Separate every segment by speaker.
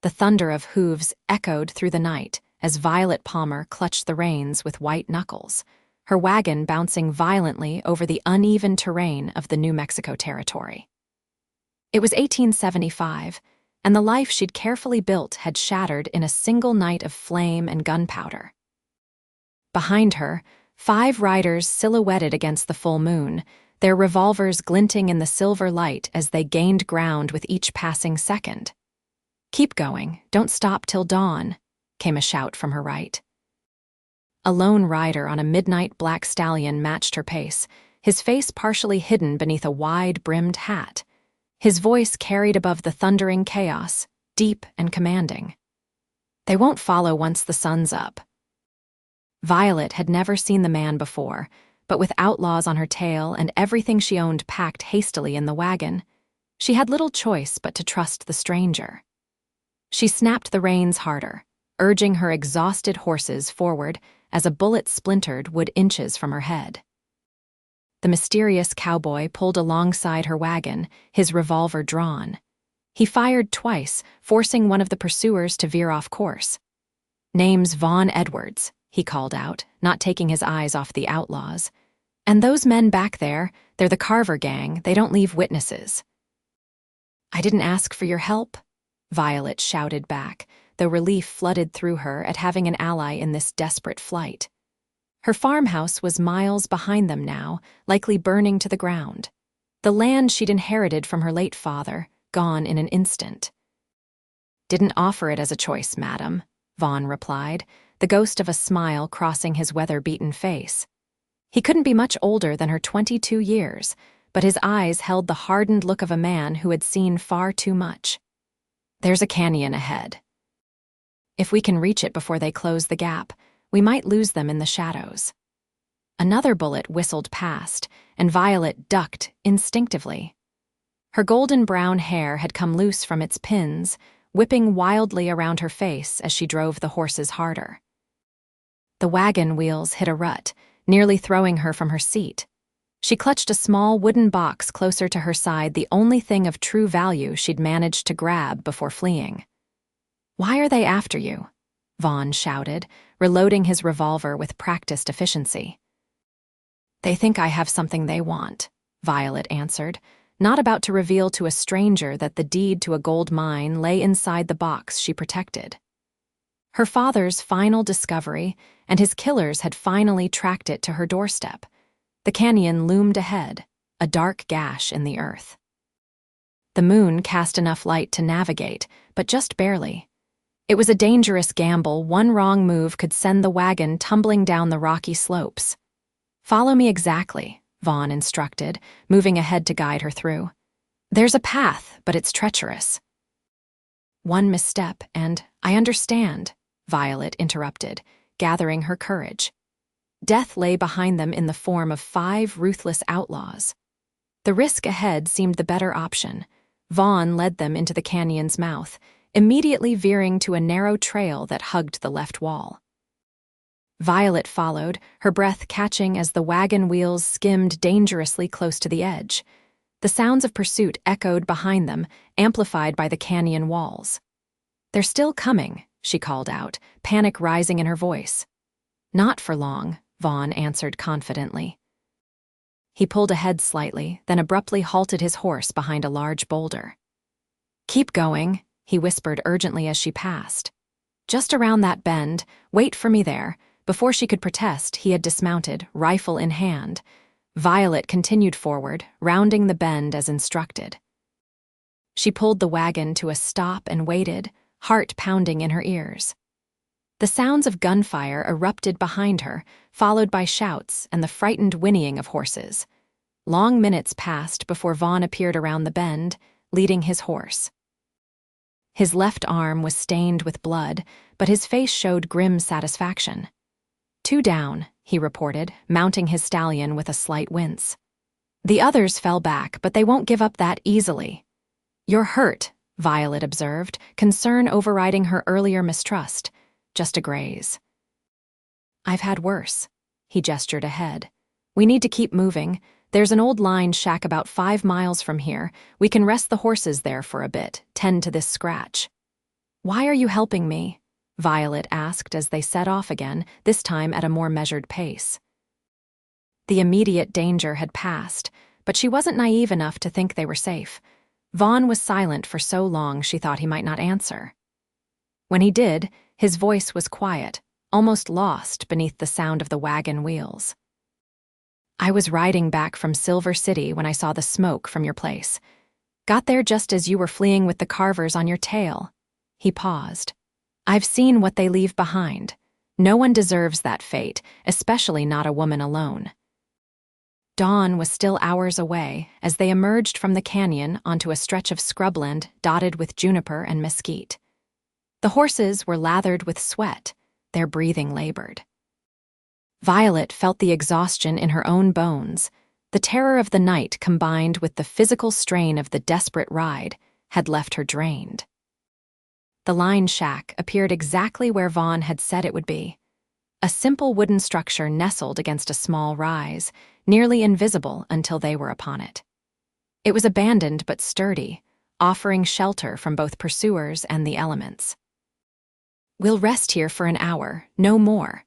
Speaker 1: The thunder of hooves echoed through the night as Violet Palmer clutched the reins with white knuckles, her wagon bouncing violently over the uneven terrain of the New Mexico territory. It was 1875, and the life she'd carefully built had shattered in a single night of flame and gunpowder. Behind her, 5 riders silhouetted against the full moon, their revolvers glinting in the silver light as they gained ground with each passing second. "Keep going, don't stop till dawn," came a shout from her right. A lone rider on a midnight black stallion matched her pace, his face partially hidden beneath a wide-brimmed hat. His voice carried above the thundering chaos, deep and commanding. "They won't follow once the sun's up." Violet had never seen the man before, but with Outlaws on her tail and everything she owned packed hastily in the wagon, she had little choice but to trust the stranger. She snapped the reins harder, urging her exhausted horses forward as a bullet splintered wood inches from her head. The mysterious cowboy pulled alongside her wagon, his revolver drawn. He fired twice, forcing one of the pursuers to veer off course. "Name's Vaughn Edwards," he called out, not taking his eyes off the Outlaws. "And those men back there, they're the Carver Gang, they don't leave witnesses." "I didn't ask for your help," Violet shouted back, though relief flooded through her at having an ally in this desperate flight. Her farmhouse was miles behind them now, likely burning to the ground. The land she'd inherited from her late father, gone in an instant. "Didn't offer it as a choice, madam," Vaughn replied, the ghost of a smile crossing his weather-beaten face. He couldn't be much older than her 22 years, but his eyes held the hardened look of a man who had seen far too much. "There's a canyon ahead. If we can reach it before they close the gap, we might lose them in the shadows." Another bullet whistled past, and Violet ducked instinctively. Her golden-brown hair had come loose from its pins, whipping wildly around her face as she drove the horses harder. The wagon wheels hit a rut, nearly throwing her from her seat. She clutched a small wooden box closer to her side, the only thing of true value she'd managed to grab before fleeing. "Why are they after you?" Vaughn shouted, reloading his revolver with practiced efficiency. "They think I have something they want," Violet answered, not about to reveal to a stranger that the deed to a gold mine lay inside the box she protected. Her father's final discovery, and his killers had finally tracked it to her doorstep. The canyon loomed ahead, a dark gash in the earth. The moon cast enough light to navigate, but just barely. It was a dangerous gamble. One wrong move could send the wagon tumbling down the rocky slopes. "Follow me exactly," Vaughn instructed, moving ahead to guide her through. "There's a path, but it's treacherous." "One misstep, and I understand," Violet interrupted, gathering her courage. Death lay behind them in the form of 5 ruthless outlaws. The risk ahead seemed the better option. Vaughn led them into the canyon's mouth, immediately veering to a narrow trail that hugged the left wall. Violet followed, her breath catching as the wagon wheels skimmed dangerously close to the edge. The sounds of pursuit echoed behind them, amplified by the canyon walls. "They're still coming," she called out, panic rising in her voice. "Not for long," Vaughn answered confidently. He pulled ahead slightly, then abruptly halted his horse behind a large boulder. "Keep going," he whispered urgently as she passed. "Just around that bend, wait for me there." Before she could protest, he had dismounted, rifle in hand. Violet continued forward, rounding the bend as instructed. She pulled the wagon to a stop and waited, heart pounding in her ears. The sounds of gunfire erupted behind her, followed by shouts and the frightened whinnying of horses. Long minutes passed before Vaughn appeared around the bend, leading his horse. His left arm was stained with blood, but his face showed grim satisfaction. "2 down," he reported, mounting his stallion with a slight wince. "The others fell back, but they won't give up that easily." "You're hurt," Violet observed, concern overriding her earlier mistrust. "Just a graze." "I've had worse." He gestured ahead. "We need to keep moving. There's an old line shack about 5 miles from here. We can rest the horses there for a bit, tend to this scratch." "Why are you helping me?" Violet asked as they set off again, this time at a more measured pace. The immediate danger had passed, but she wasn't naive enough to think they were safe. Vaughn was silent for so long she thought he might not answer. When he did, his voice was quiet, almost lost beneath the sound of the wagon wheels. "I was riding back from Silver City when I saw the smoke from your place. Got there just as you were fleeing with the Carvers on your tail." He paused. "I've seen what they leave behind. No one deserves that fate, especially not a woman alone." Dawn was still hours away as they emerged from the canyon onto a stretch of scrubland dotted with juniper and mesquite. The horses were lathered with sweat, their breathing labored. Violet felt the exhaustion in her own bones. The terror of the night combined with the physical strain of the desperate ride had left her drained. The line shack appeared exactly where Vaughn had said it would be. A simple wooden structure nestled against a small rise, nearly invisible until they were upon it. It was abandoned but sturdy, offering shelter from both pursuers and the elements. "We'll rest here for an hour, no more,"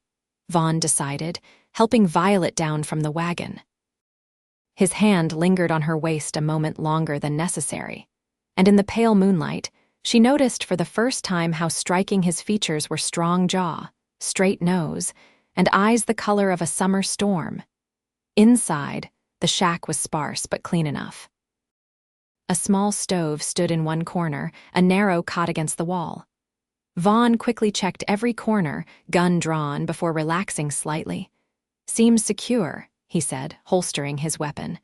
Speaker 1: Vaughn decided, helping Violet down from the wagon. His hand lingered on her waist a moment longer than necessary, and in the pale moonlight, she noticed for the first time how striking his features were: strong jaw, straight nose, and eyes the color of a summer storm. Inside, the shack was sparse but clean enough. A small stove stood in one corner, a narrow cot against the wall. Vaughn quickly checked every corner, gun drawn, before relaxing slightly. "Seems secure," he said, holstering his weapon.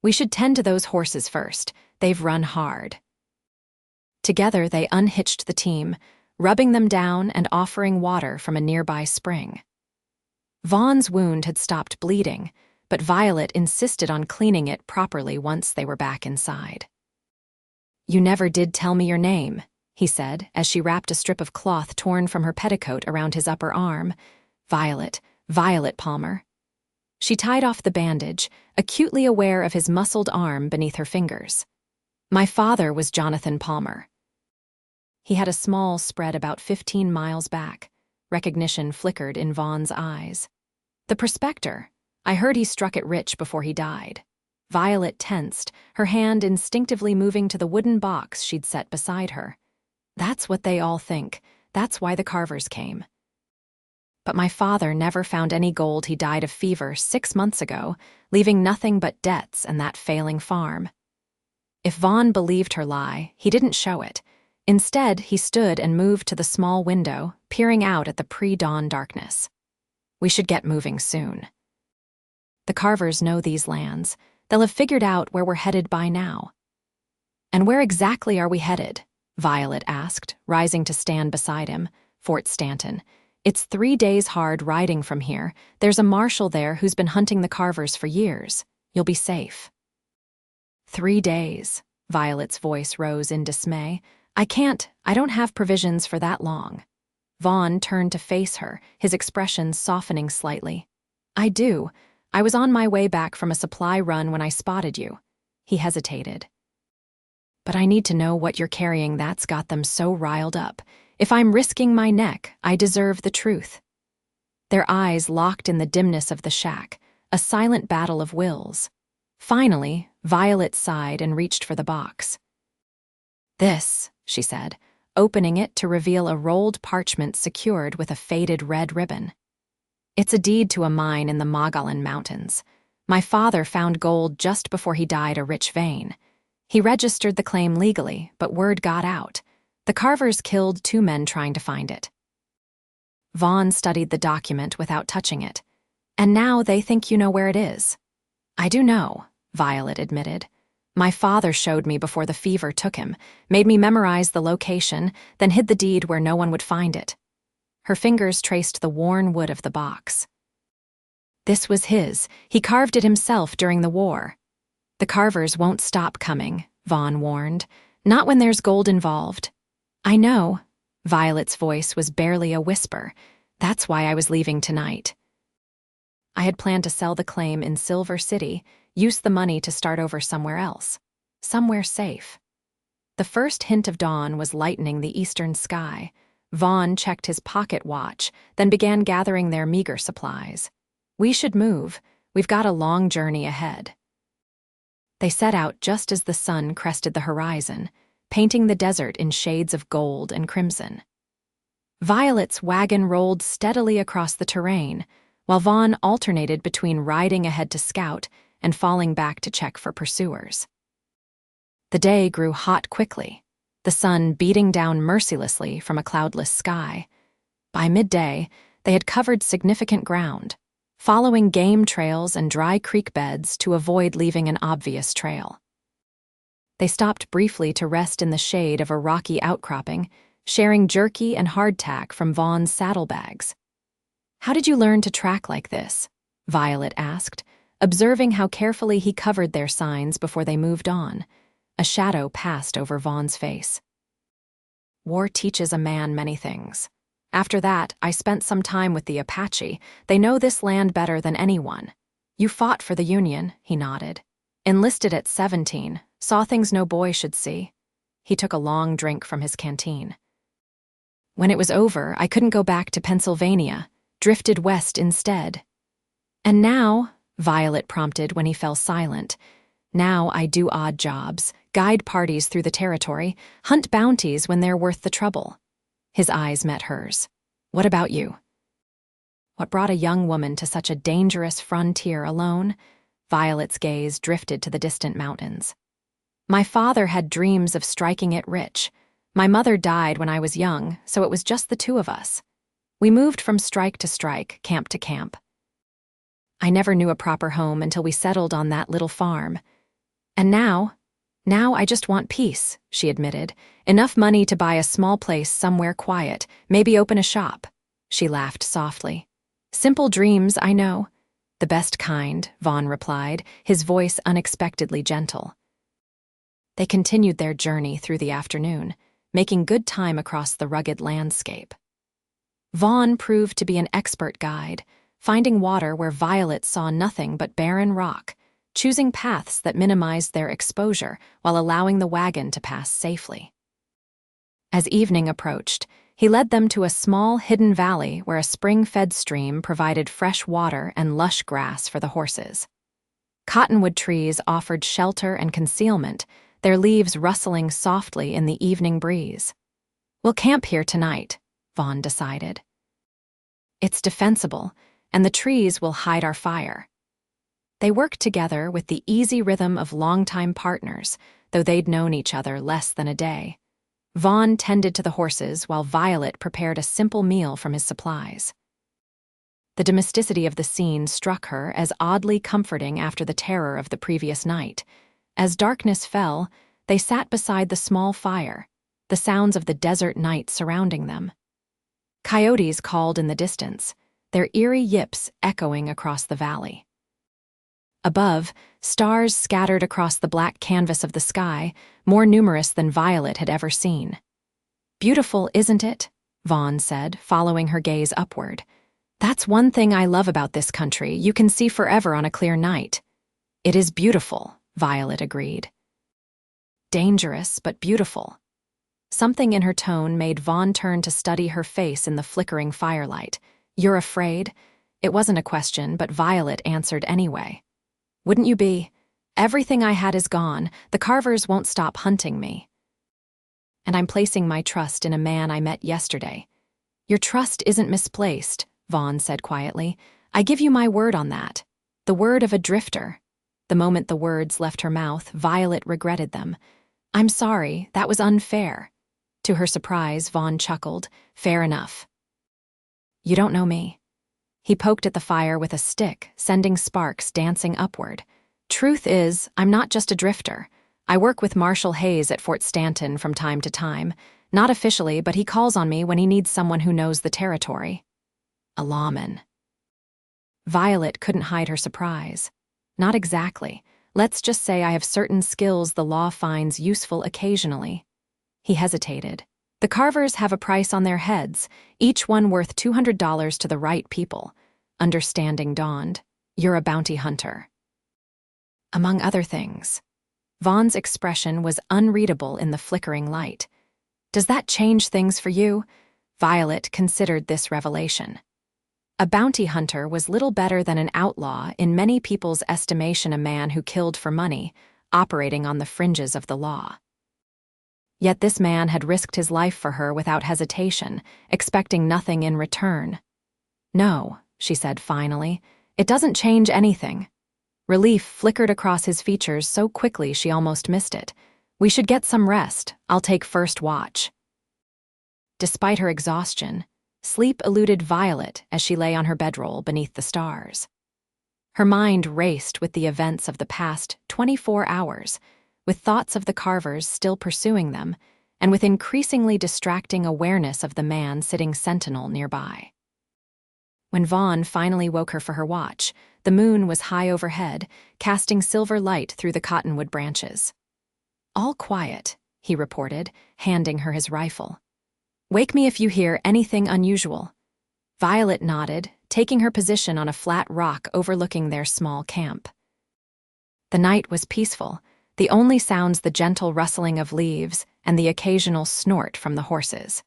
Speaker 1: "We should tend to those horses first. They've run hard." Together they unhitched the team, rubbing them down and offering water from a nearby spring. Vaughn's wound had stopped bleeding, but Violet insisted on cleaning it properly once they were back inside. "You never did tell me your name," he said as she wrapped a strip of cloth torn from her petticoat around his upper arm. Violet Palmer." She tied off the bandage, acutely aware of his muscled arm beneath her fingers. "My father was Jonathan Palmer." He had a small spread about 15 miles back. Recognition flickered in Vaughn's eyes. "The prospector. I heard he struck it rich before he died." Violet tensed, her hand instinctively moving to the wooden box she'd set beside her. "That's what they all think. That's why the Carvers came. But my father never found any gold. He died of fever 6 months ago, leaving nothing but debts and that failing farm." If Vaughn believed her lie, he didn't show it. Instead, he stood and moved to the small window, peering out at the pre-dawn darkness. "We should get moving soon. The Carvers know these lands. They'll have figured out where we're headed by now." "And where exactly are we headed?" Violet asked, rising to stand beside him. "Fort Stanton. It's 3 days hard riding from here. There's a marshal there who's been hunting the Carvers for years. You'll be safe." 3 days. Violet's voice rose in dismay. I don't have provisions for that long." Vaughn turned to face her, his expression softening slightly. "I do. I was on my way back from a supply run when I spotted you." He hesitated. "But I need to know what you're carrying that's got them so riled up. If I'm risking my neck, I deserve the truth." Their eyes locked in the dimness of the shack, a silent battle of wills. Finally, Violet sighed and reached for the box. "This," she said, opening it to reveal a rolled parchment secured with a faded red ribbon. "It's a deed to a mine in the Mogollon Mountains. My father found gold just before he died, a rich vein. He registered the claim legally, but word got out. The Carvers killed 2 men trying to find it." Vaughn studied the document without touching it. "And now they think you know where it is." "I do know," Violet admitted. "My father showed me before the fever took him, made me memorize the location, then hid the deed where no one would find it." Her fingers traced the worn wood of the box. "This was his. He carved it himself during the war." "The Carvers won't stop coming," Vaughn warned. "Not when there's gold involved." "I know." Violet's voice was barely a whisper. "That's why I was leaving tonight. I had planned to sell the claim in Silver City, use the money to start over somewhere else. Somewhere safe." The first hint of dawn was lightening the eastern sky. Vaughn checked his pocket watch, then began gathering their meager supplies. "We should move. We've got a long journey ahead." They set out just as the sun crested the horizon, painting the desert in shades of gold and crimson. Violet's wagon rolled steadily across the terrain, while Vaughn alternated between riding ahead to scout and falling back to check for pursuers. The day grew hot quickly, the sun beating down mercilessly from a cloudless sky. By midday, they had covered significant ground, following game trails and dry creek beds to avoid leaving an obvious trail. They stopped briefly to rest in the shade of a rocky outcropping, sharing jerky and hardtack from Vaughn's saddlebags. "How did you learn to track like this?" Violet asked, observing how carefully he covered their signs before they moved on. A shadow passed over Vaughn's face. "War teaches a man many things. After that, I spent some time with the Apache. They know this land better than anyone. You fought for the Union," he nodded. "Enlisted at 17, saw things no boy should see." He took a long drink from his canteen. "When it was over, I couldn't go back to Pennsylvania, drifted west instead." "And now," Violet prompted when he fell silent, "now I do odd jobs, guide parties through the territory, hunt bounties when they're worth the trouble." His eyes met hers. "What about you?" "What brought a young woman to such a dangerous frontier alone?" Violet's gaze drifted to the distant mountains. "My father had dreams of striking it rich. My mother died when I was young, so it was just the two of us. We moved from strike to strike, camp to camp. I never knew a proper home until we settled on that little farm. And now I just want peace," she admitted. "Enough money to buy a small place somewhere quiet, maybe open a shop." She laughed softly. "Simple dreams, I know." "The best kind," Vaughn replied, his voice unexpectedly gentle. They continued their journey through the afternoon, making good time across the rugged landscape. Vaughn proved to be an expert guide, finding water where Violet saw nothing but barren rock, choosing paths that minimized their exposure while allowing the wagon to pass safely. As evening approached, he led them to a small hidden valley where a spring-fed stream provided fresh water and lush grass for the horses. Cottonwood trees offered shelter and concealment, their leaves rustling softly in the evening breeze. "We'll camp here tonight," Vaughn decided. "It's defensible, and the trees will hide our fire." They worked together with the easy rhythm of longtime partners, though they'd known each other less than a day. Vaughn tended to the horses while Violet prepared a simple meal from his supplies. The domesticity of the scene struck her as oddly comforting after the terror of the previous night. As darkness fell, they sat beside the small fire, the sounds of the desert night surrounding them. Coyotes called in the distance, their eerie yips echoing across the valley. Above, stars scattered across the black canvas of the sky, more numerous than Violet had ever seen. "Beautiful, isn't it?" Vaughn said, following her gaze upward. "That's one thing I love about this country, you can see forever on a clear night." "It is beautiful," Violet agreed. "Dangerous, but beautiful." Something in her tone made Vaughn turn to study her face in the flickering firelight. "You're afraid?" It wasn't a question, but Violet answered anyway. "Wouldn't you be? Everything I had is gone. The Carvers won't stop hunting me. And I'm placing my trust in a man I met yesterday." "Your trust isn't misplaced," Vaughn said quietly. "I give you my word on that. The word of a drifter." The moment the words left her mouth, Violet regretted them. "I'm sorry, that was unfair." To her surprise, Vaughn chuckled. "Fair enough." "You don't know me." He poked at the fire with a stick, sending sparks dancing upward. "Truth is, I'm not just a drifter. I work with Marshal Hayes at Fort Stanton from time to time. Not officially, but he calls on me when he needs someone who knows the territory." "A lawman." Violet couldn't hide her surprise. "Not exactly. Let's just say I have certain skills the law finds useful occasionally." He hesitated. "The Carvers have a price on their heads, each one worth $200 to the right people." Understanding dawned. "You're a bounty hunter." "Among other things." Vaughn's expression was unreadable in the flickering light. "Does that change things for you?" Violet considered this revelation. A bounty hunter was little better than an outlaw, in many people's estimation a man who killed for money, operating on the fringes of the law. Yet this man had risked his life for her without hesitation, expecting nothing in return. "No," she said finally, "it doesn't change anything." Relief flickered across his features so quickly she almost missed it. "We should get some rest. I'll take first watch." Despite her exhaustion, sleep eluded Violet as she lay on her bedroll beneath the stars. Her mind raced with the events of the past 24 hours, with thoughts of the Carvers still pursuing them, and with increasingly distracting awareness of the man sitting sentinel nearby. When Vaughn finally woke her for her watch, the moon was high overhead, casting silver light through the cottonwood branches. "All quiet," he reported, handing her his rifle. "Wake me if you hear anything unusual." Violet nodded, taking her position on a flat rock overlooking their small camp. The night was peaceful, the only sounds the gentle rustling of leaves and the occasional snort from the horses.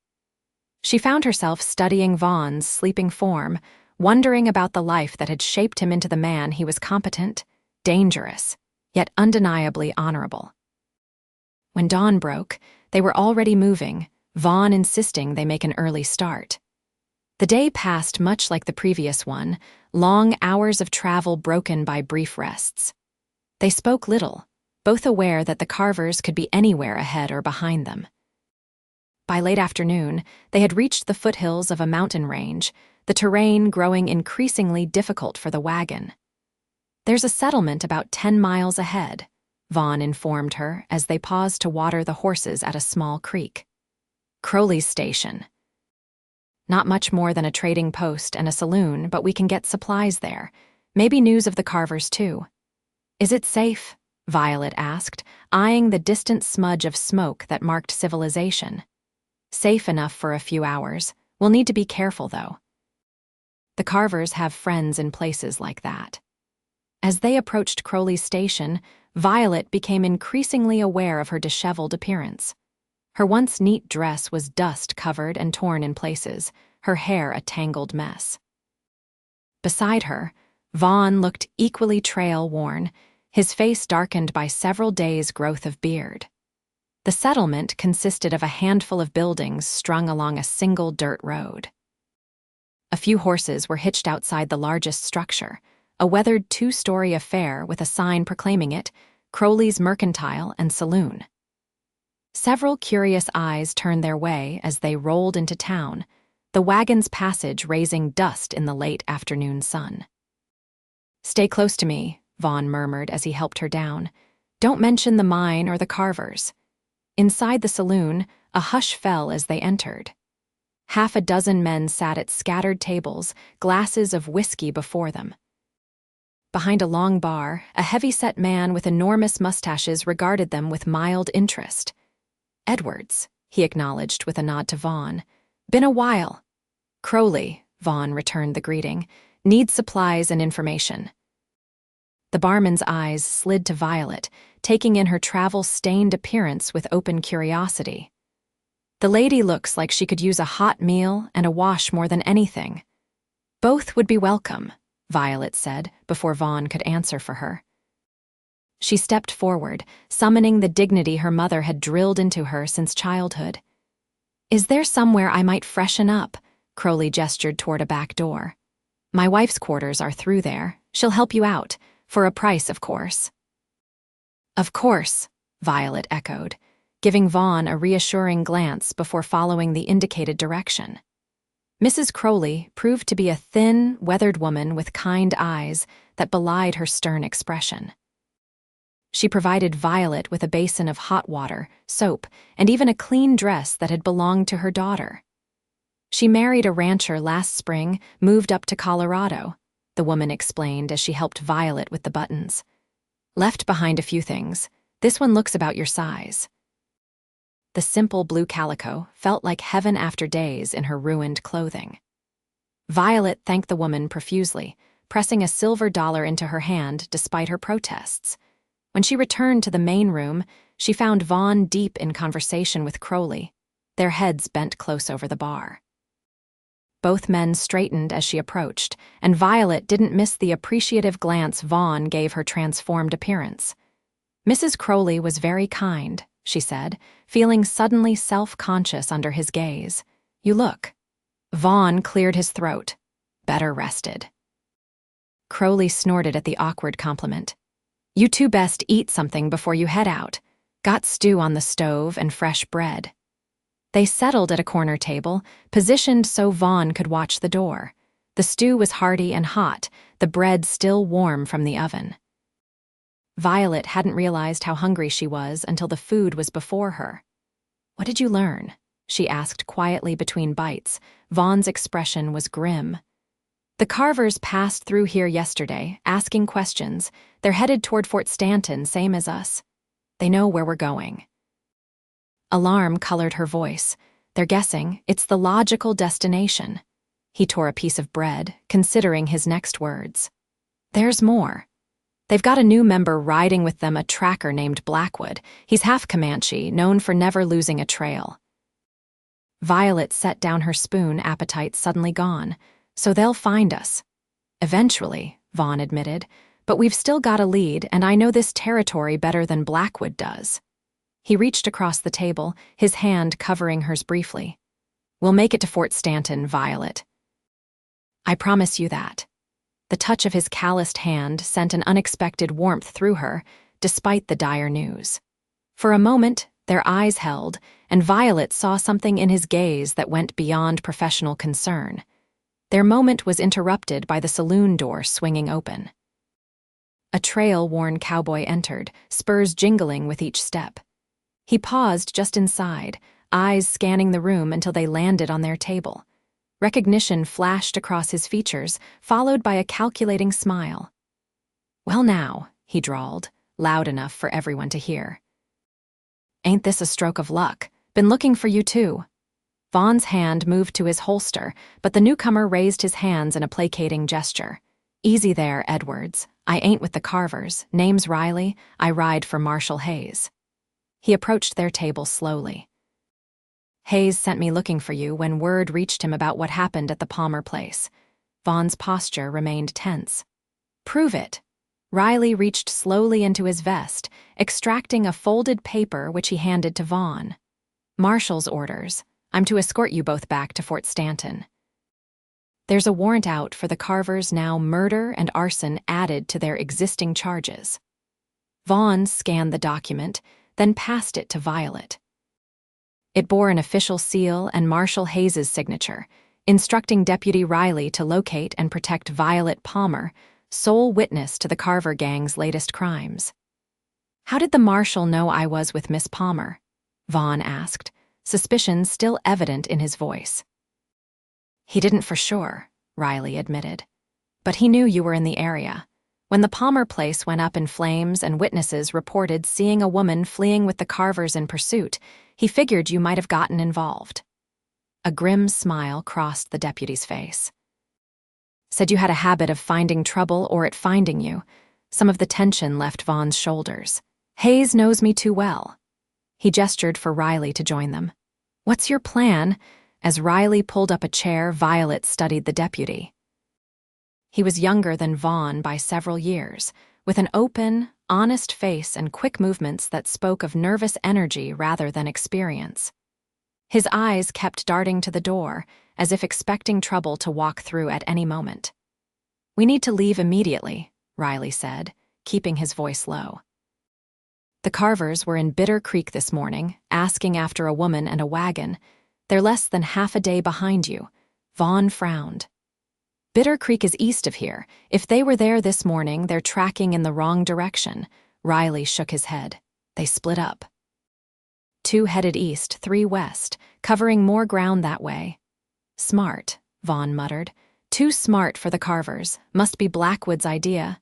Speaker 1: She found herself studying Vaughn's sleeping form, wondering about the life that had shaped him into the man he was: competent, dangerous, yet undeniably honorable. When dawn broke, they were already moving, Vaughn insisting they make an early start. The day passed much like the previous one, long hours of travel broken by brief rests. They spoke little, both aware that the Carvers could be anywhere ahead or behind them. By late afternoon, they had reached the foothills of a mountain range, the terrain growing increasingly difficult for the wagon. "There's a settlement about 10 miles ahead," Vaughn informed her as they paused to water the horses at a small creek. "Crowley's station. Not much more than a trading post and a saloon, but we can get supplies there. Maybe news of the Carvers, too." "Is it safe?" Violet asked, eyeing the distant smudge of smoke that marked civilization. "Safe enough for a few hours. We'll need to be careful, though." The Carvers have friends in places like that. As they approached Crowley's station, Violet became increasingly aware of her disheveled appearance. Her once neat dress was dust-covered and torn in places, her hair a tangled mess. Beside her, Vaughn looked equally trail-worn, his face darkened by several days' growth of beard. The settlement consisted of a handful of buildings strung along a single dirt road. A few horses were hitched outside the largest structure, a weathered 2-story affair with a sign proclaiming it Crowley's Mercantile and Saloon. Several curious eyes turned their way as they rolled into town, the wagon's passage raising dust in the late afternoon sun. "Stay close to me," Vaughn murmured as he helped her down. "Don't mention the mine or the Carvers." Inside the saloon, a hush fell as they entered. Half a dozen men sat at scattered tables, glasses of whiskey before them. Behind a long bar, a heavy-set man with enormous mustaches regarded them with mild interest. "Edwards," he acknowledged with a nod to Vaughn. "Been a while." "Crowley," Vaughn returned the greeting. "Need supplies and information." The barman's eyes slid to Violet, taking in her travel-stained appearance with open curiosity. "The lady looks like she could use a hot meal and a wash more than anything." "Both would be welcome," Violet said, before Vaughn could answer for her. She stepped forward, summoning the dignity her mother had drilled into her since childhood. "Is there somewhere I might freshen up?" Crowley gestured toward a back door. "My wife's quarters are through there. She'll help you out. For a price, of course." "Of course," Violet echoed, giving Vaughn a reassuring glance before following the indicated direction. Mrs. Crowley proved to be a thin, weathered woman with kind eyes that belied her stern expression. She provided Violet with a basin of hot water, soap, and even a clean dress that had belonged to her daughter. "She married a rancher last spring, moved up to Colorado," the woman explained as she helped Violet with the buttons. "Left behind a few things. This one looks about your size." The simple blue calico felt like heaven after days in her ruined clothing. Violet thanked the woman profusely, pressing a silver dollar into her hand despite her protests. When she returned to the main room, she found Vaughn deep in conversation with Crowley, their heads bent close over the bar. Both men straightened as she approached, and Violet didn't miss the appreciative glance Vaughn gave her transformed appearance. "Mrs. Crowley was very kind," she said, feeling suddenly self-conscious under his gaze. "You look." Vaughn cleared his throat. "Better rested." Crowley snorted at the awkward compliment. "You two best eat something before you head out. Got stew on the stove and fresh bread." They settled at a corner table, positioned so Vaughn could watch the door. The stew was hearty and hot, the bread still warm from the oven. Violet hadn't realized how hungry she was until the food was before her. "What did you learn?" she asked quietly between bites. Vaughn's expression was grim. "The Carvers passed through here yesterday, asking questions. They're headed toward Fort Stanton, same as us. They know where we're going." Alarm colored her voice. "They're guessing it's the logical destination." He tore a piece of bread, considering his next words. "There's more. They've got a new member riding with them, a tracker named Blackwood. He's half Comanche, known for never losing a trail." Violet set down her spoon, appetite suddenly gone. "So they'll find us." "Eventually," Vaughn admitted, "but we've still got a lead, and I know this territory better than Blackwood does." He reached across the table, his hand covering hers briefly. "We'll make it to Fort Stanton, Violet. I promise you that." The touch of his calloused hand sent an unexpected warmth through her, despite the dire news. For a moment, their eyes held, and Violet saw something in his gaze that went beyond professional concern. Their moment was interrupted by the saloon door swinging open. A trail-worn cowboy entered, spurs jingling with each step. He paused just inside, eyes scanning the room until they landed on their table. Recognition flashed across his features, followed by a calculating smile. "Well now," he drawled, loud enough for everyone to hear. "Ain't this a stroke of luck? Been looking for you too." Vaughn's hand moved to his holster, but the newcomer raised his hands in a placating gesture. "Easy there, Edwards. I ain't with the Carvers. Name's Riley. I ride for Marshal Hayes." He approached their table slowly. "Hayes sent me looking for you when word reached him about what happened at the Palmer place." Vaughn's posture remained tense. "Prove it." Riley reached slowly into his vest, extracting a folded paper which he handed to Vaughn. "Marshal's orders. I'm to escort you both back to Fort Stanton. There's a warrant out for the Carvers now, murder and arson added to their existing charges." Vaughn scanned the document, then passed it to Violet. It bore an official seal and Marshal Hayes's signature, instructing Deputy Riley to locate and protect Violet Palmer, sole witness to the Carver Gang's latest crimes. "How did the Marshal know I was with Miss Palmer?" Vaughn asked, suspicion still evident in his voice. "He didn't for sure," Riley admitted. "But he knew you were in the area. When the Palmer place went up in flames and witnesses reported seeing a woman fleeing with the Carvers in pursuit, he figured you might have gotten involved." A grim smile crossed the deputy's face. "Said you had a habit of finding trouble or it finding you." Some of the tension left Vaughn's shoulders. "Hayes knows me too well." He gestured for Riley to join them. "What's your plan?" As Riley pulled up a chair, Violet studied the deputy. He was younger than Vaughn by several years, with an open, honest face and quick movements that spoke of nervous energy rather than experience. His eyes kept darting to the door, as if expecting trouble to walk through at any moment. "We need to leave immediately," Riley said, keeping his voice low. "The Carvers were in Bitter Creek this morning, asking after a woman and a wagon. They're less than half a day behind you." Vaughn frowned. "Bitter Creek is east of here. If they were there this morning, they're tracking in the wrong direction." Riley shook his head. "They split up. 2 headed east, 3 west, covering more ground that way." "Smart," Vaughn muttered. "Too smart for the Carvers. Must be Blackwood's idea."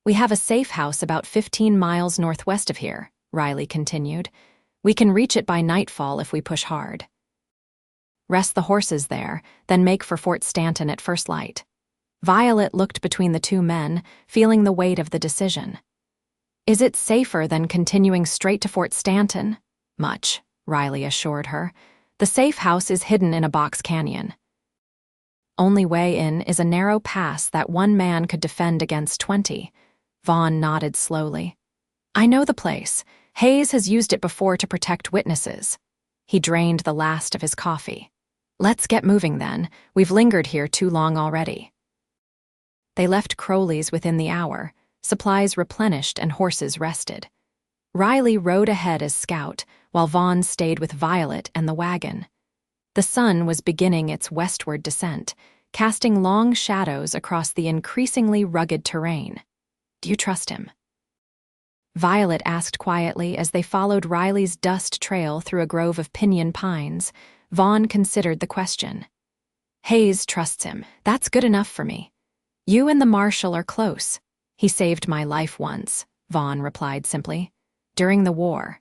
Speaker 1: "We have a safe house about 15 miles northwest of here," Riley continued. "We can reach it by nightfall if we push hard. Rest the horses there, then make for Fort Stanton at first light." Violet looked between the two men, feeling the weight of the decision. Is it safer than continuing straight to Fort Stanton? Much, Riley assured her. The safe house is hidden in a box canyon. Only way in is a narrow pass that one man could defend against 20. Vaughn nodded slowly. I know the place. Hayes has used it before to protect witnesses. He drained the last of his coffee. Let's get moving then. We've lingered here too long already. They left Crowley's within the hour, supplies replenished and horses rested. Riley rode ahead as scout, while Vaughn stayed with Violet and the wagon. The sun was beginning its westward descent, casting long shadows across the increasingly rugged terrain. Do you trust him? Violet asked quietly as they followed Riley's dust trail through a grove of pinyon pines. Vaughn considered the question. Hayes trusts him. That's good enough for me. You and the marshal are close. He saved my life once, Vaughn replied simply. During the war.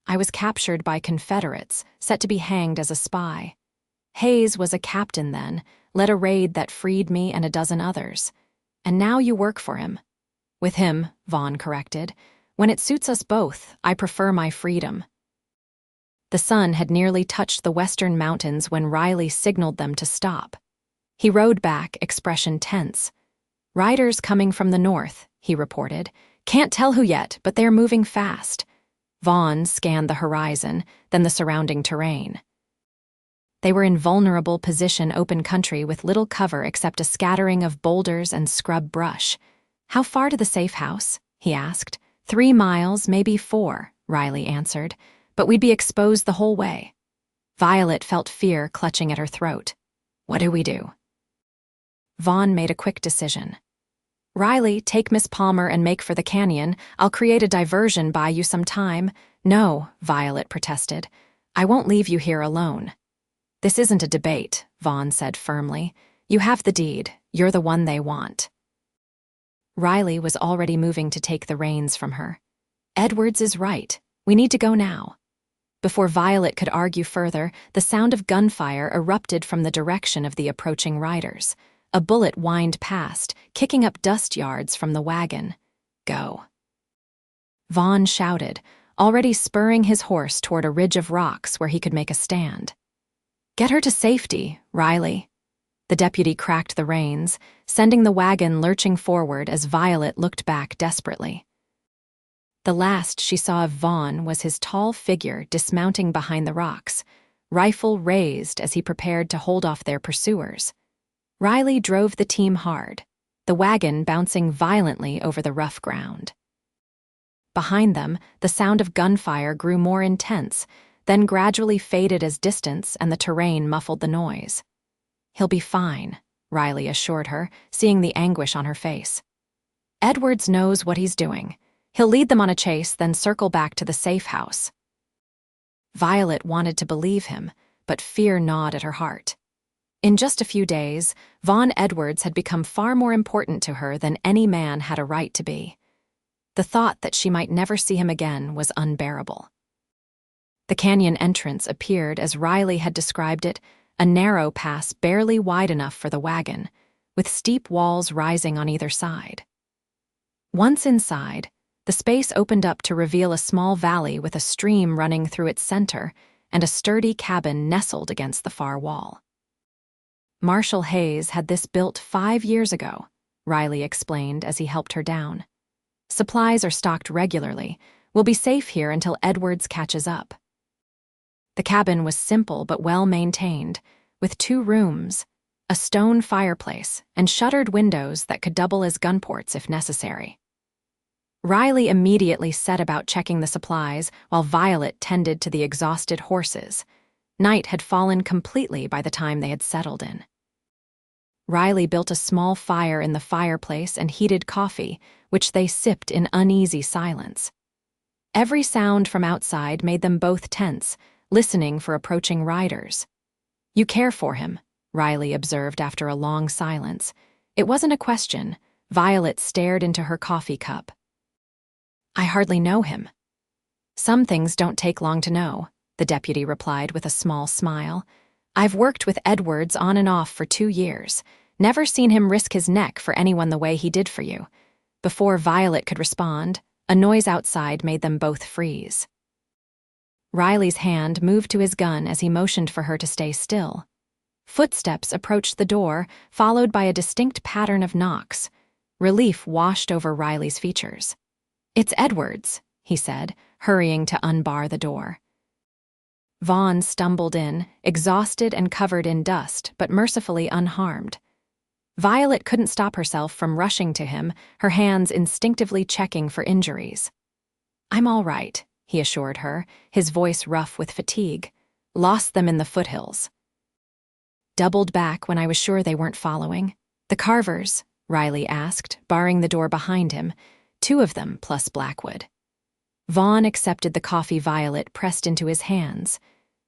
Speaker 1: I was captured by Confederates, set to be hanged as a spy. Hayes was a captain then, led a raid that freed me and a dozen others. And now you work for him. With him, Vaughn corrected. When it suits us both, I prefer my freedom. The sun had nearly touched the western mountains when Riley signaled them to stop. He rode back, expression tense. Riders coming from the north, he reported. Can't tell who yet, but they're moving fast. Vaughn scanned the horizon, then the surrounding terrain. They were in vulnerable position open country with little cover except a scattering of boulders and scrub brush. How far to the safe house? He asked. 3 miles, maybe 4, Riley answered, but we'd be exposed the whole way. Violet felt fear clutching at her throat. What do we do? Vaughn made a quick decision. Riley, take Miss Palmer and make for the canyon. I'll create a diversion, buy you some time. No, Violet protested. I won't leave you here alone. This isn't a debate, Vaughn said firmly. You have the deed. You're the one they want. Riley was already moving to take the reins from her. Edwards is right. We need to go now. Before Violet could argue further, the sound of gunfire erupted from the direction of the approaching riders. A bullet whined past, kicking up dust yards from the wagon. Go. Vaughn shouted, already spurring his horse toward a ridge of rocks where he could make a stand. Get her to safety, Riley. The deputy cracked the reins, sending the wagon lurching forward as Violet looked back desperately. The last she saw of Vaughn was his tall figure dismounting behind the rocks, rifle raised as he prepared to hold off their pursuers. Riley drove the team hard, the wagon bouncing violently over the rough ground. Behind them, the sound of gunfire grew more intense, then gradually faded as distance and the terrain muffled the noise. He'll be fine, Riley assured her, seeing the anguish on her face. Edwards knows what he's doing. He'll lead them on a chase, then circle back to the safe house. Violet wanted to believe him, but fear gnawed at her heart. In just a few days, Vaughn Edwards had become far more important to her than any man had a right to be. The thought that she might never see him again was unbearable. The canyon entrance appeared as Riley had described it, a narrow pass barely wide enough for the wagon, with steep walls rising on either side. Once inside, the space opened up to reveal a small valley with a stream running through its center and a sturdy cabin nestled against the far wall. Marshal Hayes had this built 5 years ago, Riley explained as he helped her down. Supplies are stocked regularly. We'll be safe here until Edwards catches up. The cabin was simple but well-maintained, with 2 rooms, a stone fireplace, and shuttered windows that could double as gun ports if necessary. Riley immediately set about checking the supplies while Violet tended to the exhausted horses. Night had fallen completely by the time they had settled in. Riley built a small fire in the fireplace and heated coffee, which they sipped in uneasy silence. Every sound from outside made them both tense, listening for approaching riders. You care for him, Riley observed after a long silence. It wasn't a question. Violet stared into her coffee cup. I hardly know him. Some things don't take long to know, the deputy replied with a small smile. I've worked with Edwards on and off for 2 years. Never seen him risk his neck for anyone the way he did for you. Before Violet could respond, a noise outside made them both freeze. Riley's hand moved to his gun as he motioned for her to stay still. Footsteps approached the door, followed by a distinct pattern of knocks. Relief washed over Riley's features. "It's Edwards," he said, hurrying to unbar the door. Vaughn stumbled in, exhausted and covered in dust, but mercifully unharmed. Violet couldn't stop herself from rushing to him, her hands instinctively checking for injuries. "I'm all right," he assured her, his voice rough with fatigue. "Lost them in the foothills." "Doubled back when I was sure they weren't following. The Carvers?" Riley asked, barring the door behind him. "Two of them, plus Blackwood." Vaughn accepted the coffee Violet pressed into his hands.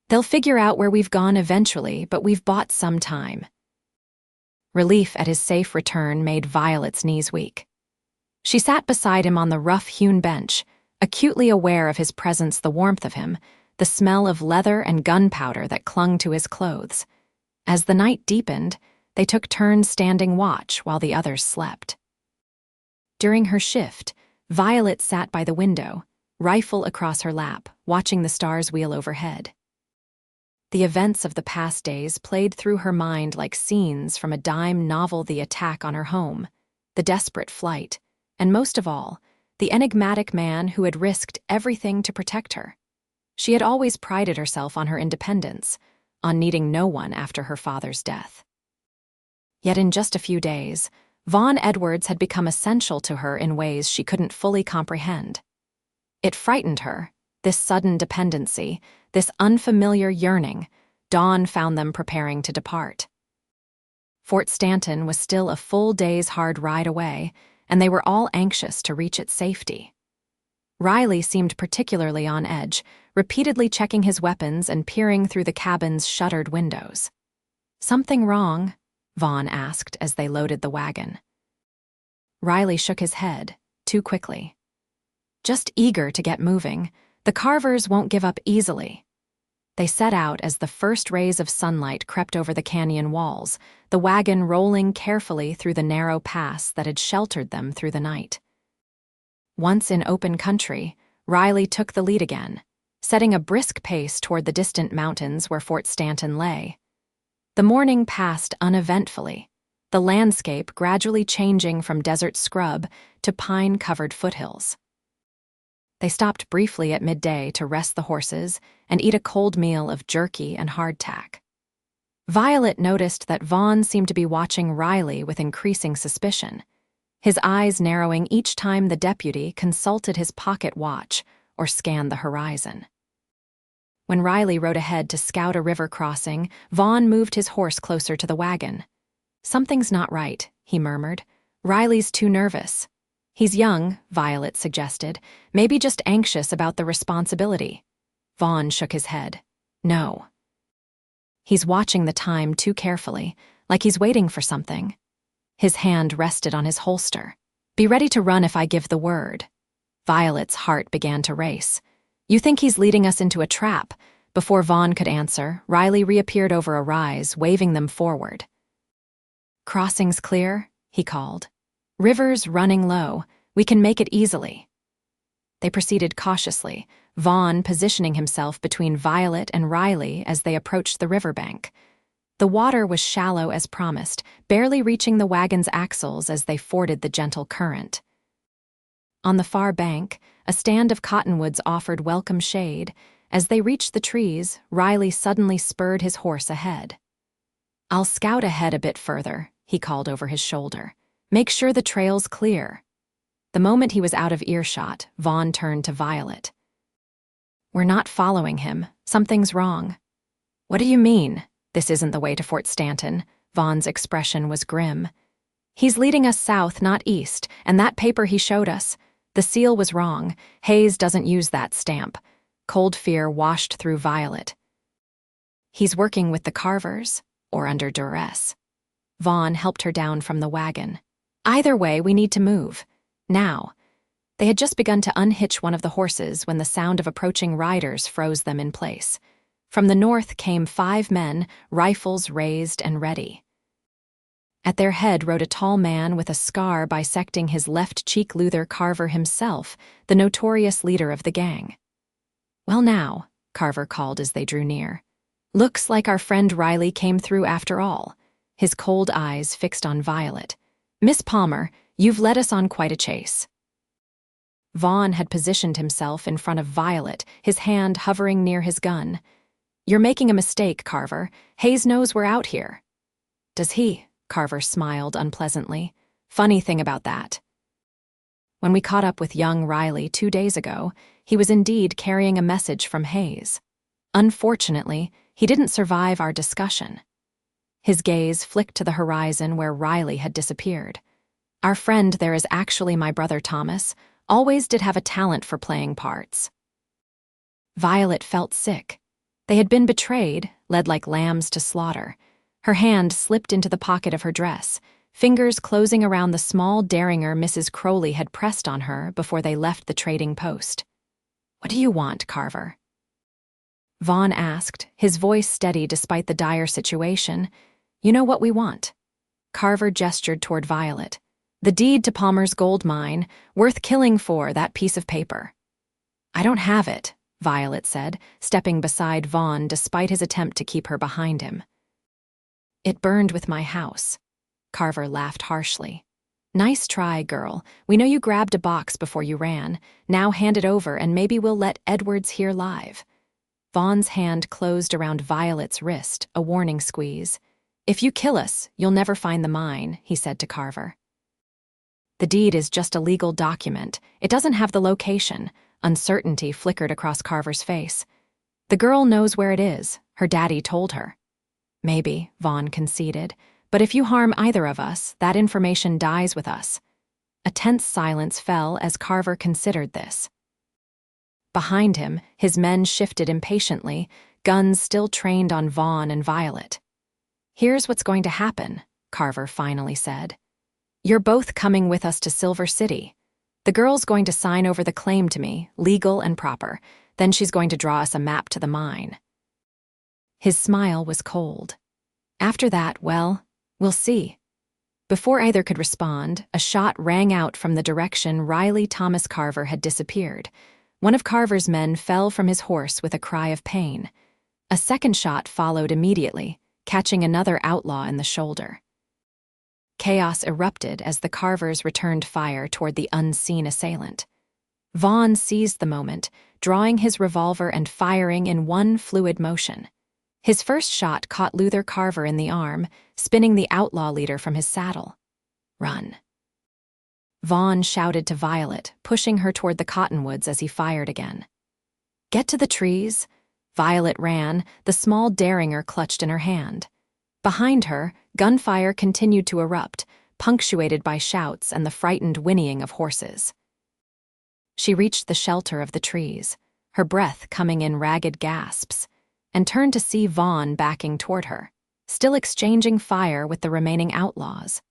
Speaker 1: "They'll figure out where we've gone eventually, but we've bought some time." Relief at his safe return made Violet's knees weak. She sat beside him on the rough-hewn bench, acutely aware of his presence, the warmth of him, the smell of leather and gunpowder that clung to his clothes. As the night deepened, they took turns standing watch while the others slept. During her shift, Violet sat by the window, rifle across her lap, watching the stars wheel overhead. The events of the past days played through her mind like scenes from a dime novel: the attack on her home, the desperate flight, and most of all, the enigmatic man who had risked everything to protect her. She had always prided herself on her independence, on needing no one after her father's death. Yet in just a few days, Vaughn Edwards had become essential to her in ways she couldn't fully comprehend. It frightened her, this sudden dependency, this unfamiliar yearning. Dawn found them preparing to depart. Fort Stanton was still a full day's hard ride away, and they were all anxious to reach its safety. Riley seemed particularly on edge, repeatedly checking his weapons and peering through the cabin's shuttered windows. "Something wrong?" Vaughn asked as they loaded the wagon. Riley shook his head, too quickly. "Just eager to get moving. The Carvers won't give up easily." They set out as the first rays of sunlight crept over the canyon walls, the wagon rolling carefully through the narrow pass that had sheltered them through the night. Once in open country, Riley took the lead again, setting a brisk pace toward the distant mountains where Fort Stanton lay. The morning passed uneventfully, the landscape gradually changing from desert scrub to pine-covered foothills. They stopped briefly at midday to rest the horses and eat a cold meal of jerky and hardtack. Violet noticed that Vaughn seemed to be watching Riley with increasing suspicion, his eyes narrowing each time the deputy consulted his pocket watch or scanned the horizon. When Riley rode ahead to scout a river crossing, Vaughn moved his horse closer to the wagon. "Something's not right," he murmured. "Riley's too nervous." "He's young," Violet suggested, "maybe just anxious about the responsibility." Vaughn shook his head. "No. He's watching the time too carefully, like he's waiting for something." His hand rested on his holster. "Be ready to run if I give the word." Violet's heart began to race. "You think he's leading us into a trap?" Before Vaughn could answer, Riley reappeared over a rise, waving them forward. "Crossing's clear," he called. "River's running low. We can make it easily." They proceeded cautiously, Vaughn positioning himself between Violet and Riley as they approached the riverbank. The water was shallow as promised, barely reaching the wagon's axles as they forded the gentle current. On the far bank, a stand of cottonwoods offered welcome shade. As they reached the trees, Riley suddenly spurred his horse ahead. "I'll scout ahead a bit further," he called over his shoulder. "Make sure the trail's clear." The moment he was out of earshot, Vaughn turned to Violet. "We're not following him. Something's wrong." "What do you mean? This isn't the way to Fort Stanton." Vaughn's expression was grim. "He's leading us south, not east, and that paper he showed us, the seal was wrong. Hayes doesn't use that stamp." Cold fear washed through Violet. "He's working with the Carvers, or under duress." Vaughn helped her down from the wagon. "Either way, we need to move. Now." They had just begun to unhitch one of the horses when the sound of approaching riders froze them in place. From the north came 5 men, rifles raised and ready. At their head rode a tall man with a scar bisecting his left cheek. Luther Carver himself, the notorious leader of the gang. "Well now," Carver called as they drew near. "Looks like our friend Riley came through after all," his cold eyes fixed on Violet. "Miss Palmer, you've led us on quite a chase." Vaughn had positioned himself in front of Violet, his hand hovering near his gun. "You're making a mistake, Carver. Hayes knows we're out here." "Does he?" Carver smiled unpleasantly. "Funny thing about that. When we caught up with young Riley 2 days ago, he was indeed carrying a message from Hayes. Unfortunately, he didn't survive our discussion." His gaze flicked to the horizon where Riley had disappeared. "Our friend there is actually my brother Thomas. Always did have a talent for playing parts." Violet felt sick. They had been betrayed, led like lambs to slaughter. Her hand slipped into the pocket of her dress, fingers closing around the small derringer Mrs. Crowley had pressed on her before they left the trading post. "What do you want, Carver?" Vaughn asked, his voice steady despite the dire situation. "You know what we want." Carver gestured toward Violet. "The deed to Palmer's gold mine, worth killing for, that piece of paper." "I don't have it," Violet said, stepping beside Vaughn despite his attempt to keep her behind him. "It burned with my house." Carver laughed harshly. "Nice try, girl. We know you grabbed a box before you ran. Now hand it over and maybe we'll let Edwards hear live." Vaughn's hand closed around Violet's wrist, a warning squeeze. "If you kill us, you'll never find the mine," he said to Carver. "The deed is just a legal document. It doesn't have the location." Uncertainty flickered across Carver's face. "The girl knows where it is. Her daddy told her." "Maybe," Vaughn conceded, "but if you harm either of us, that information dies with us." A tense silence fell as Carver considered this. Behind him, his men shifted impatiently, guns still trained on Vaughn and Violet. "Here's what's going to happen," Carver finally said. "You're both coming with us to Silver City. The girl's going to sign over the claim to me, legal and proper. Then she's going to draw us a map to the mine." His smile was cold. "After that, well, we'll see." Before either could respond, a shot rang out from the direction Riley Thomas Carver had disappeared. One of Carver's men fell from his horse with a cry of pain. A second shot followed immediately, catching another outlaw in the shoulder. Chaos erupted as the Carvers returned fire toward the unseen assailant. Vaughn seized the moment, drawing his revolver and firing in one fluid motion. His first shot caught Luther Carver in the arm, spinning the outlaw leader from his saddle. "Run." Vaughn shouted to Violet, pushing her toward the cottonwoods as he fired again. "Get to the trees." Violet ran, the small derringer clutched in her hand. Behind her, gunfire continued to erupt, punctuated by shouts and the frightened whinnying of horses. She reached the shelter of the trees, her breath coming in ragged gasps, and turned to see Vaughn backing toward her, still exchanging fire with the remaining outlaws.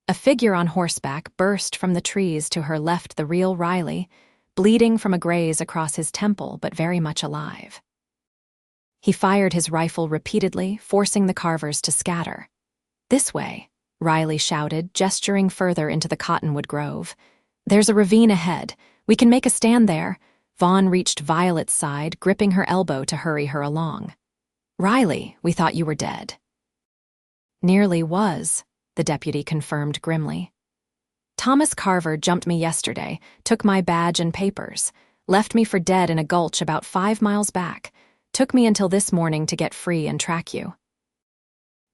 Speaker 1: A figure on horseback burst from the trees to her left, the real Riley, bleeding from a graze across his temple but very much alive. He fired his rifle repeatedly, forcing the Carvers to scatter. "This way," Riley shouted, gesturing further into the cottonwood grove. "There's a ravine ahead. We can make a stand there." Vaughn reached Violet's side, gripping her elbow to hurry her along. "Riley, we thought you were dead." "Nearly was," the deputy confirmed grimly. "Thomas Carver jumped me yesterday, took my badge and papers, left me for dead in a gulch about 5 miles back, took me until this morning to get free and track you."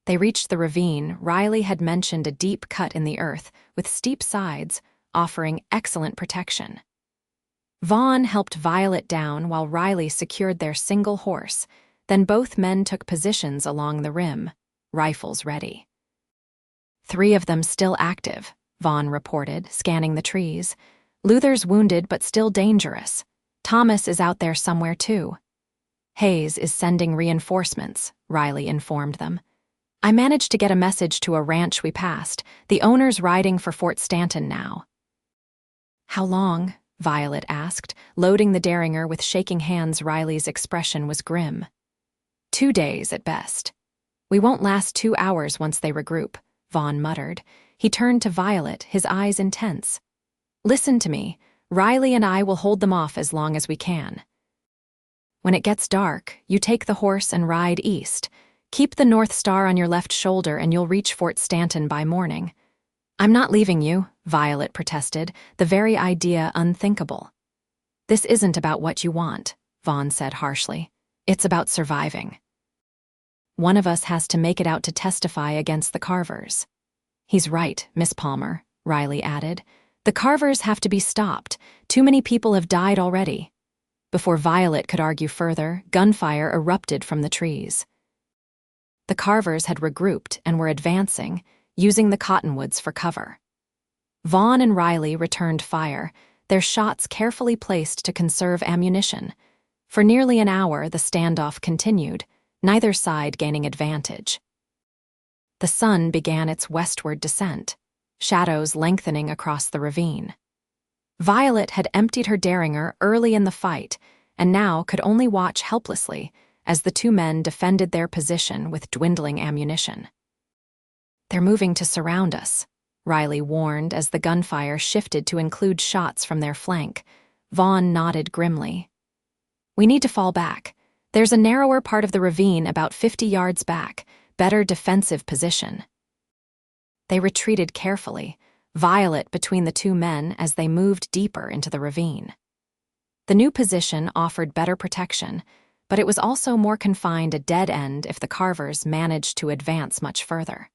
Speaker 1: They reached the ravine. Riley had mentioned a deep cut in the earth with steep sides, offering excellent protection. Vaughn helped Violet down while Riley secured their single horse, then both men took positions along the rim, rifles ready. 3 of them still active, Vaughn reported, scanning the trees. "Luther's wounded but still dangerous. Thomas is out there somewhere too." "Hayes is sending reinforcements," Riley informed them. "I managed to get a message to a ranch we passed. The owner's riding for Fort Stanton now." "How long?" Violet asked, loading the derringer with shaking hands. Riley's expression was grim. 2 days at best. We won't last 2 hours once they regroup," Vaughn muttered. He turned to Violet, his eyes intense. Listen to me. Riley and I will hold them off as long as we can. When it gets dark, you take the horse and ride east. Keep the North Star on your left shoulder and you'll reach Fort Stanton by morning. I'm not leaving you, Violet protested, the very idea unthinkable. This isn't about what you want, Vaughn said harshly. It's about surviving. One of us has to make it out to testify against the Carvers. He's right, Miss Palmer, Riley added. The Carvers have to be stopped. Too many people have died already. Before Violet could argue further, gunfire erupted from the trees. The Carvers had regrouped and were advancing, using the cottonwoods for cover. Vaughn and Riley returned fire, their shots carefully placed to conserve ammunition. For nearly an hour, the standoff continued, neither side gaining advantage. The sun began its westward descent, shadows lengthening across the ravine. Violet had emptied her derringer early in the fight and now could only watch helplessly as the two men defended their position with dwindling ammunition. They're moving to surround us, Riley warned as the gunfire shifted to include shots from their flank. Vaughn nodded grimly. We need to fall back. There's a narrower part of the ravine about 50 yards back, better defensive position. They retreated carefully, Violet between the two men as they moved deeper into the ravine. The new position offered better protection, but it was also more confined a dead end if the Carvers managed to advance much further.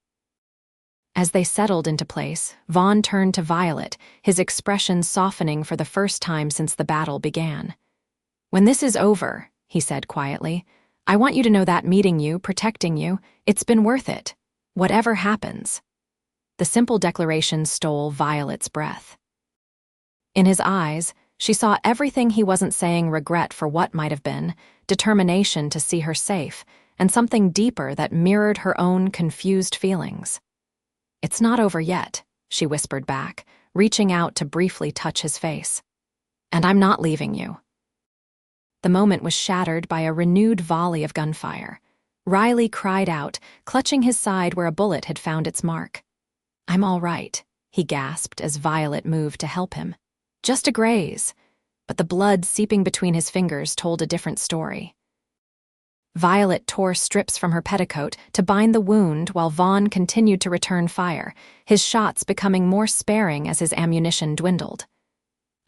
Speaker 1: As they settled into place, Vaughn turned to Violet, his expression softening for the first time since the battle began. When this is over, he said quietly, I want you to know that meeting you, protecting you, it's been worth it. Whatever happens. The simple declaration stole Violet's breath. In his eyes, she saw everything he wasn't saying: regret for what might have been, determination to see her safe, and something deeper that mirrored her own confused feelings. It's not over yet, she whispered back, reaching out to briefly touch his face. And I'm not leaving you. The moment was shattered by a renewed volley of gunfire. Riley cried out, clutching his side where a bullet had found its mark. I'm all right, he gasped as Violet moved to help him. Just a graze. But the blood seeping between his fingers told a different story. Violet tore strips from her petticoat to bind the wound while Vaughn continued to return fire, his shots becoming more sparing as his ammunition dwindled.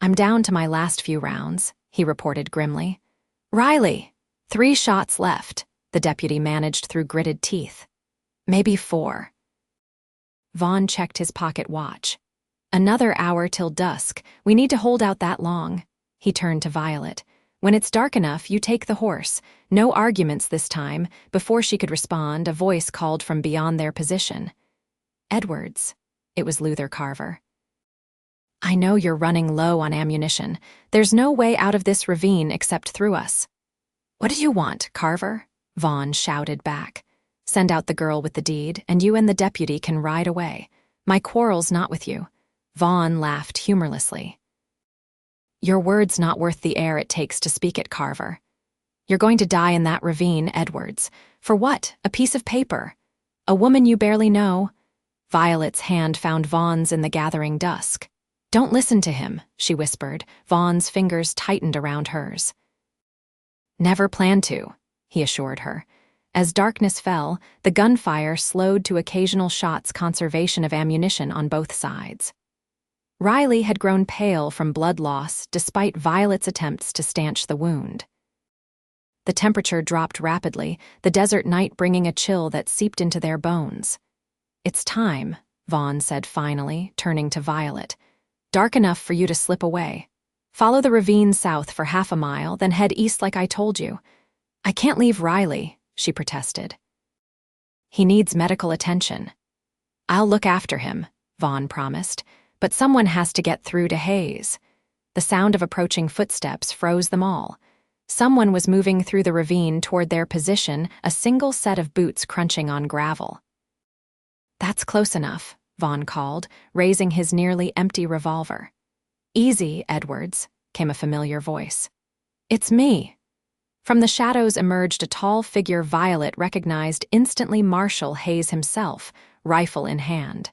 Speaker 1: I'm down to my last few rounds, he reported grimly. Riley! 3 shots left, the deputy managed through gritted teeth. Maybe 4. Vaughn checked his pocket watch. Another hour till dusk. We need to hold out that long. He turned to Violet. When it's dark enough, you take the horse. No arguments this time. Before she could respond, a voice called from beyond their position. Edwards. It was Luther Carver. I know you're running low on ammunition. There's no way out of this ravine except through us. What do you want, Carver? Vaughn shouted back. Send out the girl with the deed, and you and the deputy can ride away. My quarrel's not with you. Vaughn laughed humorlessly. Your word's not worth the air it takes to speak it, Carver. You're going to die in that ravine, Edwards. For what? A piece of paper? A woman you barely know? Violet's hand found Vaughn's in the gathering dusk. Don't listen to him, she whispered. Vaughn's fingers tightened around hers. Never planned to, he assured her. As darkness fell, the gunfire slowed to occasional shots, conservation of ammunition on both sides. Riley had grown pale from blood loss despite Violet's attempts to stanch the wound. The temperature dropped rapidly, the desert night bringing a chill that seeped into their bones. It's time, Vaughn said finally, turning to Violet. Dark enough for you to slip away. Follow the ravine south for half a mile, then head east like I told you. I can't leave Riley, she protested. He needs medical attention. I'll look after him, Vaughn promised, but someone has to get through to Hayes. The sound of approaching footsteps froze them all. Someone was moving through the ravine toward their position, a single set of boots crunching on gravel. That's close enough, Vaughn called, raising his nearly empty revolver. Easy, Edwards, came a familiar voice. It's me. From the shadows emerged a tall figure Violet recognized instantly. Marshal Hayes himself, rifle in hand.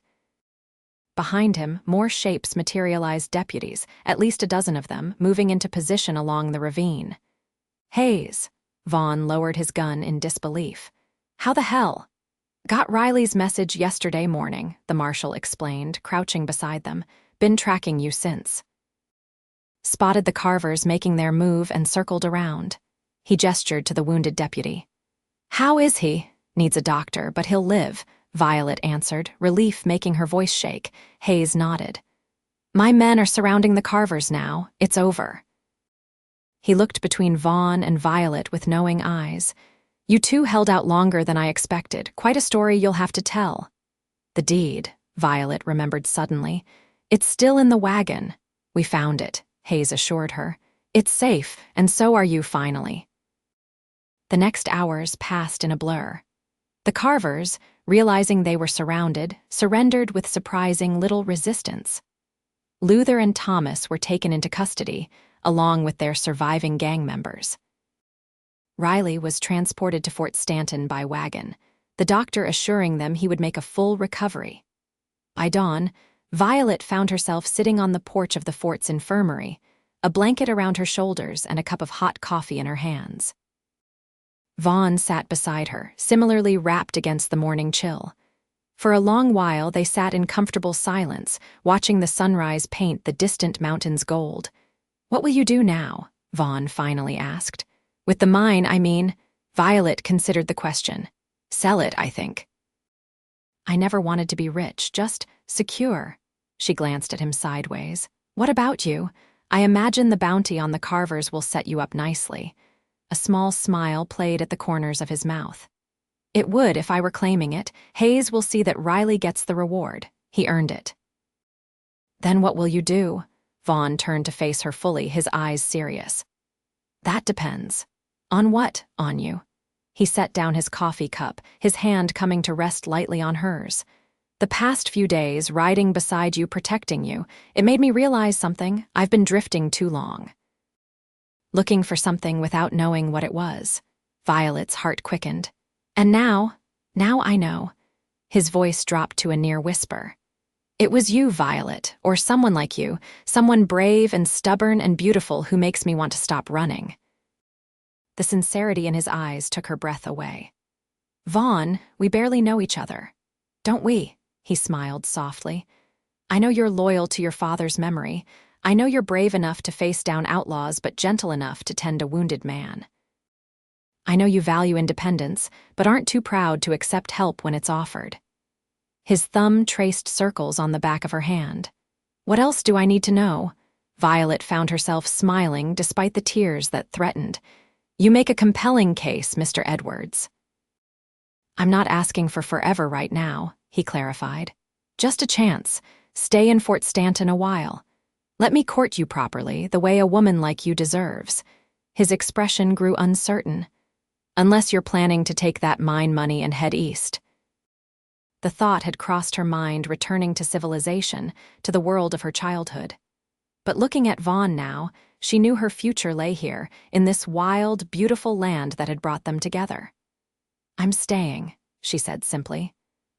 Speaker 1: Behind him, more shapes materialized deputies, at least a dozen of them, moving into position along the ravine. "Hayes." Vaughn lowered his gun in disbelief. "How the hell?" "Got Riley's message yesterday morning," the marshal explained, crouching beside them. "Been tracking you since." Spotted the Carvers making their move and circled around. He gestured to the wounded deputy. "How is he?" "Needs a doctor, but he'll live," Violet answered, relief making her voice shake. Hayes nodded. "My men are surrounding the Carvers now. It's over." He looked between Vaughn and Violet with knowing eyes. "You two held out longer than I expected. Quite a story you'll have to tell." "The deed," Violet remembered suddenly. "It's still in the wagon." "We found it," Hayes assured her. "It's safe, and so are you finally." The next hours passed in a blur. The Carvers, realizing they were surrounded, surrendered with surprising little resistance. Luther and Thomas were taken into custody, along with their surviving gang members. Riley was transported to Fort Stanton by Wagon, the doctor assuring them he would make a full recovery. By dawn, Violet found herself sitting on the porch of the fort's infirmary, a blanket around her shoulders and a cup of hot coffee in her hands. Vaughn sat beside her, similarly wrapped against the morning chill. For a long while they sat in comfortable silence, watching the sunrise paint the distant mountains gold. "What will you do now?" Vaughn finally asked. "With the mine, I mean." Violet considered the question. "Sell it, I think." "I never wanted to be rich, just secure." She glanced at him sideways. "What about you? I imagine the bounty on the Carvers will set you up nicely." A small smile played at the corners of his mouth. "It would if I were claiming it. Hayes will see that Riley gets the reward. He earned it." "Then what will you do?" Vaughn turned to face her fully, his eyes serious. "That depends." "On what, on you?" He set down his coffee cup, his hand coming to rest lightly on hers. "The past few days, riding beside you, protecting you, it made me realize something. I've been drifting too long." Looking for something without knowing what it was. Violet's heart quickened. "And now I know." His voice dropped to a near whisper. "It was you, Violet, or someone like you, someone brave and stubborn and beautiful who makes me want to stop running." The sincerity in his eyes took her breath away. "Vaughn, we barely know each other." "Don't we?" He smiled softly. "I know you're loyal to your father's memory. I know you're brave enough to face down outlaws but gentle enough to tend a wounded man. I know you value independence, but aren't too proud to accept help when it's offered." His thumb traced circles on the back of her hand. "What else do I need to know?" Violet found herself smiling despite the tears that threatened. "You make a compelling case, Mr. Edwards." "I'm not asking for forever right now," he clarified. "Just a chance. Stay in Fort Stanton a while. Let me court you properly, the way a woman like you deserves." His expression grew uncertain. "Unless you're planning to take that mine money and head east." The thought had crossed her mind, returning to civilization, to the world of her childhood. But looking at Vaughn now, she knew her future lay here, in this wild, beautiful land that had brought them together. "I'm staying," she said simply.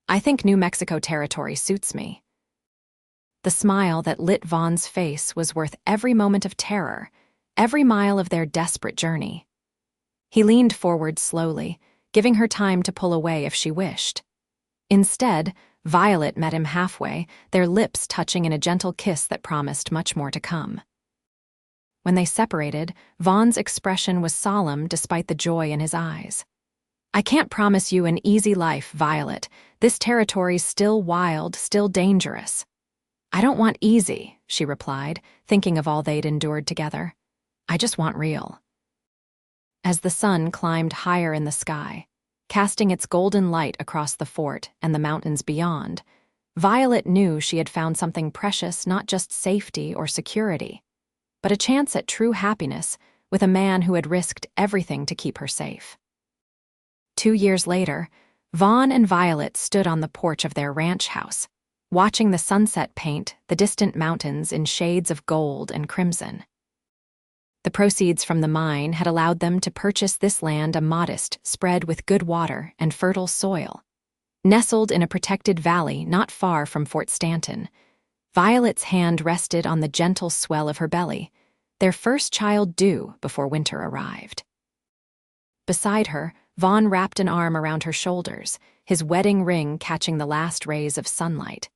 Speaker 1: "I think New Mexico territory suits me." The smile that lit Vaughn's face was worth every moment of terror, every mile of their desperate journey. He leaned forward slowly, giving her time to pull away if she wished. Instead, Violet met him halfway, their lips touching in a gentle kiss that promised much more to come. When they separated, Vaughn's expression was solemn despite the joy in his eyes. "I can't promise you an easy life, Violet. This territory's still wild, still dangerous." "I don't want easy," she replied, thinking of all they'd endured together. "I just want real." As the sun climbed higher in the sky, casting its golden light across the fort and the mountains beyond, Violet knew she had found something precious, not just safety or security, but a chance at true happiness with a man who had risked everything to keep her safe. 2 years later, Vaughn and Violet stood on the porch of their ranch house, watching the sunset paint the distant mountains in shades of gold and crimson. The proceeds from the mine had allowed them to purchase this land, a modest spread with good water and fertile soil. Nestled in a protected valley not far from Fort Stanton, Violet's hand rested on the gentle swell of her belly, their first child due before winter arrived. Beside her, Vaughn wrapped an arm around her shoulders, his wedding ring catching the last rays of sunlight.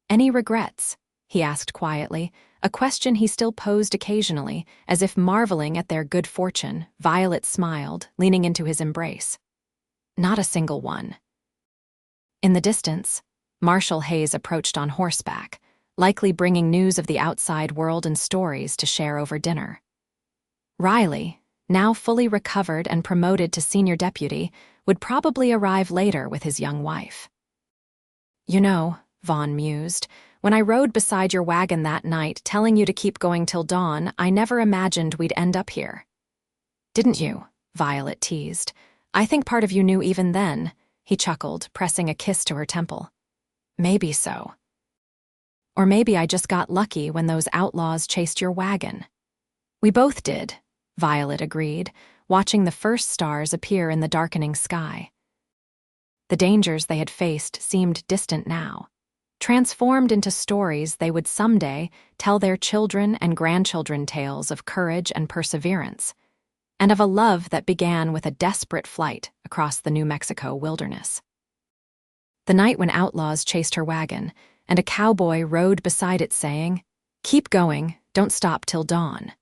Speaker 1: "Any regrets?" he asked quietly, a question he still posed occasionally, as if marveling at their good fortune. Violet smiled, leaning into his embrace. "Not a single one." In the distance, Marshal Hayes approached on horseback, likely bringing news of the outside world and stories to share over dinner. Riley, now fully recovered and promoted to senior deputy, would probably arrive later with his young wife. "You know," Vaughn mused, "when I rode beside your wagon that night telling you to keep going till dawn, I never imagined we'd end up here." "Didn't you?" Violet teased. "I think part of you knew even then," he chuckled, pressing a kiss to her temple. "Maybe so. Or maybe I just got lucky when those outlaws chased your wagon." "We both did," Violet agreed, watching the first stars appear in the darkening sky. The dangers they had faced seemed distant now, transformed into stories they would someday tell their children and grandchildren, tales of courage and perseverance, and of a love that began with a desperate flight across the New Mexico wilderness. The night when outlaws chased her wagon, and a cowboy rode beside it saying, "Keep going, don't stop till dawn,"